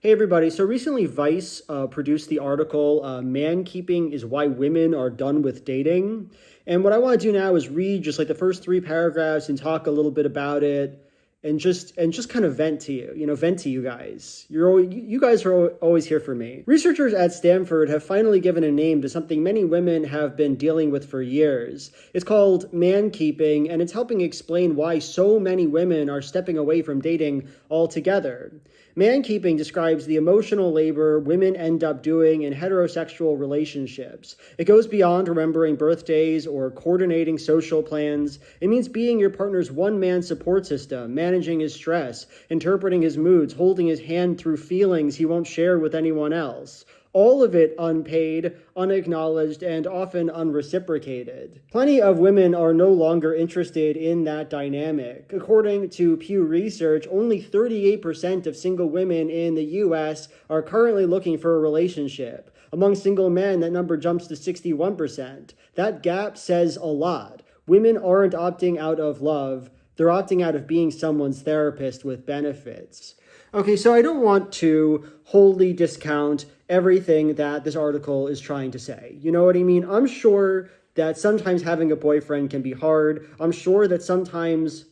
Hey everybody, so recently Vice produced the article Man Keeping is Why Women Are Done with Dating. And what I want to do now is read just like the first three paragraphs and talk a little bit about it and just kind of vent to you, vent to you guys. You guys are always here for me. Researchers at Stanford have finally given a name to something many women have been dealing with for years. It's called man keeping, and it's helping explain why so many women are stepping away from dating altogether. Man keeping describes the emotional labor women end up doing in heterosexual relationships. It goes beyond remembering birthdays or coordinating social plans. It means being your partner's one-man support system, managing his stress, interpreting his moods, holding his hand through feelings he won't share with anyone else. All of it unpaid, unacknowledged, and often unreciprocated. Plenty of women are no longer interested in that dynamic. According to Pew Research, only 38% of single women in the US are currently looking for a relationship. Among single men, that number jumps to 61%. That gap says a lot. Women aren't opting out of love, they're opting out of being someone's therapist with benefits. Okay, so I don't want to wholly discount everything that this article is trying to say. You know what I mean? I'm sure that sometimes having a boyfriend can be hard. I'm sure that sometimes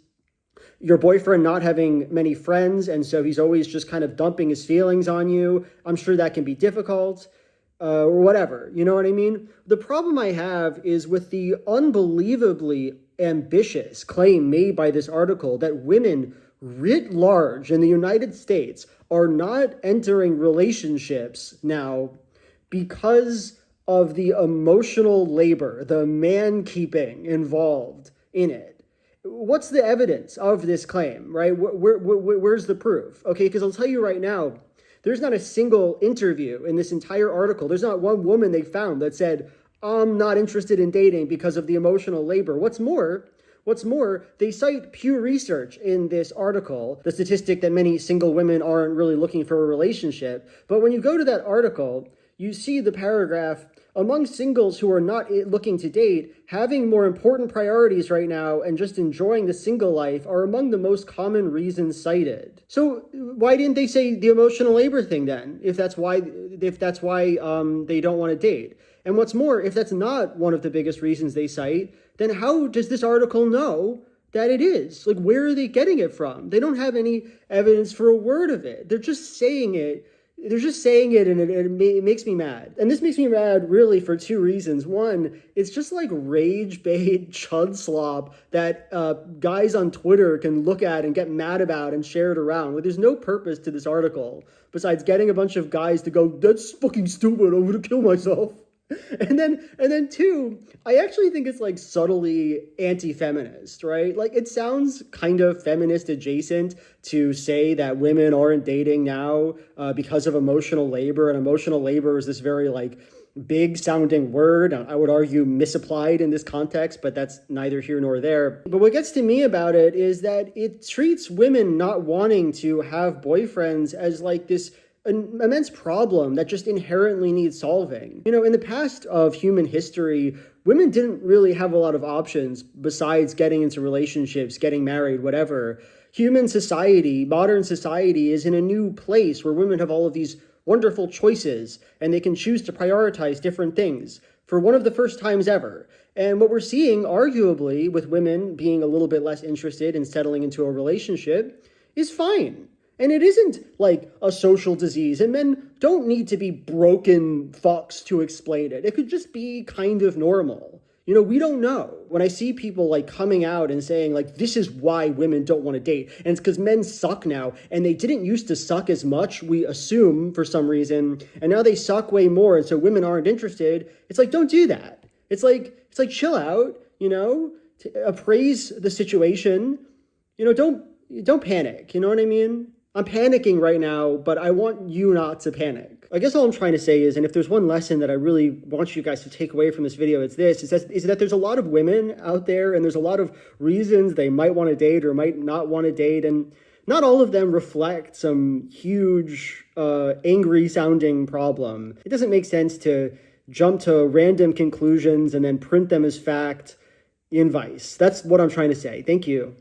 your boyfriend not having many friends, and so he's always just kind of dumping his feelings on you. I'm sure that can be difficult. Or whatever, you know what I mean? The problem I have is with the unbelievably ambitious claim made by this article that women writ large in the United States are not entering relationships now because of the emotional labor, the man keeping involved in it. What's the evidence of this claim, right? Where's the proof? Okay, because I'll tell you right now, there's not a single interview in this entire article. There's not one woman they found that said, I'm not interested in dating because of the emotional labor. What's more, they cite Pew Research in this article, the statistic that many single women aren't really looking for a relationship. But when you go to that article, you see the paragraph, among singles who are not looking to date, having more important priorities right now and just enjoying the single life are among the most common reasons cited. So why didn't they say the emotional labor thing then, if that's why they don't want to date? And what's more, if that's not one of the biggest reasons they cite, then how does this article know that it is? Like, where are they getting it from? They don't have any evidence for a word of it. They're just saying it, and it makes me mad. And this makes me mad really for two reasons. One, it's just like rage bait chud slop that guys on Twitter can look at and get mad about and share it around. Like, there's no purpose to this article besides getting a bunch of guys to go, that's fucking stupid, I'm gonna kill myself. And then two, I actually think it's like subtly anti-feminist, right? Like, it sounds kind of feminist adjacent to say that women aren't dating now because of emotional labor, and emotional labor is this very like big sounding word. I would argue misapplied in this context, but that's neither here nor there. But what gets to me about it is that it treats women not wanting to have boyfriends as like this an immense problem that just inherently needs solving. You know, in the past of human history, women didn't really have a lot of options besides getting into relationships, getting married, whatever. Human society, modern society, is in a new place where women have all of these wonderful choices and they can choose to prioritize different things for one of the first times ever. And what we're seeing, arguably, with women being a little bit less interested in settling into a relationship is fine. And it isn't like a social disease, and men don't need to be broken fucks to explain it. It could just be kind of normal. You know, we don't know. When I see people like coming out and saying like, this is why women don't want to date, and it's because men suck now, and they didn't used to suck as much, we assume for some reason, and now they suck way more, and so women aren't interested. It's like, don't do that. It's like chill out, you know, appraise the situation. You know, don't panic. You know what I mean? I'm panicking right now, but I want you not to panic. I guess all I'm trying to say is, and if there's one lesson that I really want you guys to take away from this video, it's this, is that there's a lot of women out there, and there's a lot of reasons they might want to date or might not want to date, and not all of them reflect some huge, angry-sounding problem. It doesn't make sense to jump to random conclusions and then print them as fact in Vice. That's what I'm trying to say. Thank you.